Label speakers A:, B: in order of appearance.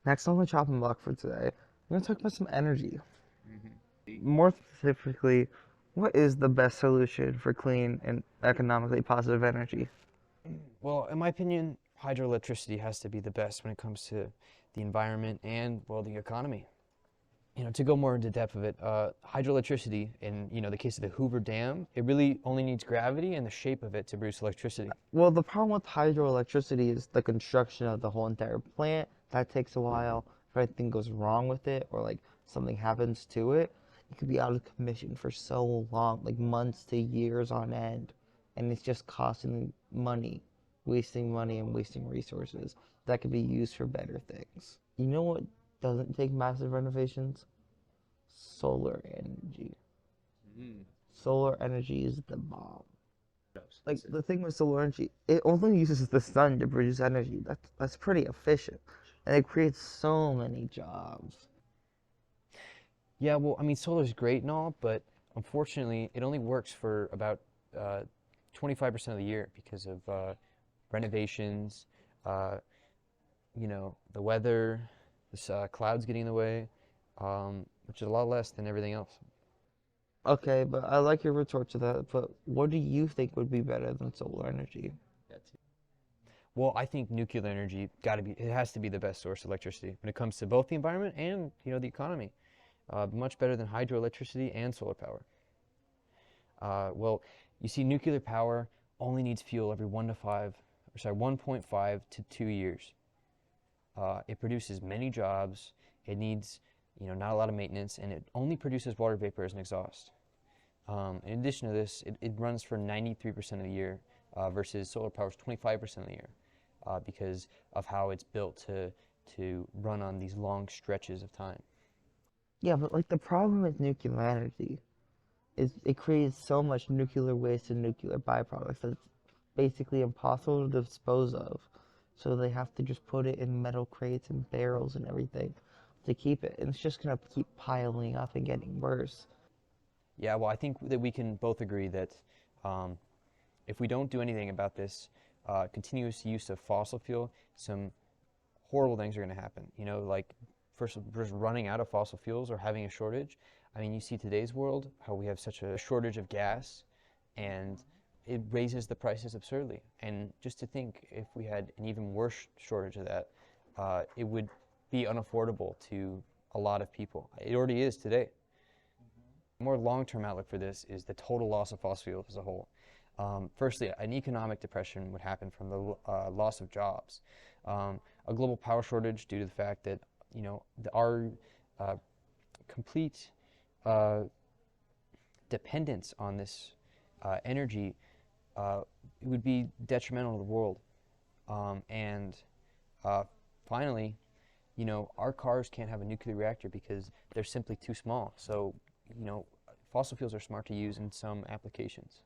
A: Next on the chopping block for today, we're going to talk about some energy.
B: Hmm.
A: More specifically, what is the best solution for clean and economically positive energy?
B: Well, in my opinion, hydroelectricity has to be the best when it comes to the environment and, well, the economy. To go more into depth of it, hydroelectricity, in the case of the Hoover Dam, it really only needs gravity and the shape of it to produce electricity.
A: Well, the problem with hydroelectricity is the construction of the whole entire plant. That takes a while. If anything goes wrong with it or like something happens to it, it could be out of commission for so long, like months to years on end. And it's just costing money and wasting resources that could be used for better things. You know what doesn't take massive renovations? Solar energy.
B: Mm.
A: Solar energy is the bomb. Like the thing with solar energy, it only uses the sun to produce energy. That's pretty efficient, and it creates so many jobs.
B: Yeah, well, I mean, solar is great and all, but unfortunately, it only works for about uh, 25% of the year because of renovations, uh, the weather, clouds getting in the way, which is a lot less than everything else.
A: Okay, but I like your retort to that. But what do you think would be better than solar energy?
B: Well, I think nuclear energy it has to be the best source of electricity when it comes to both the environment and, the economy. Much better than hydroelectricity and solar power. Well, you see, nuclear power only needs fuel every 1.5 to 2 years. It produces many jobs. It needs, not a lot of maintenance, and it only produces water vapor as an exhaust. In addition to this, it runs for 93% of the year versus solar power is 25% of the year because of how it's built to run on these long stretches of time.
A: Yeah, but like the problem with nuclear energy is it creates so much nuclear waste and nuclear byproducts that it's basically impossible to dispose of. So they have to just put it in metal crates and barrels and everything to keep it, and it's just gonna keep piling up and getting worse.
B: Yeah, well, I think that we can both agree that um, if we don't do anything about this continuous use of fossil fuel, some horrible things are going to happen. Like first running out of fossil fuels or having a shortage. I mean, you see today's world, how we have such a shortage of gas, and it raises the prices absurdly. And just to think, if we had an even worse shortage of that, it would be unaffordable to a lot of people. It already is today. A more long-term outlook for this is the total loss of fossil fuels as a whole. Firstly, an economic depression would happen from the loss of jobs. A global power shortage due to the fact that our uh, complete uh, dependence on this energy would be detrimental to the world. And finally, our cars can't have a nuclear reactor because they're simply too small. So, fossil fuels are smart to use in some applications.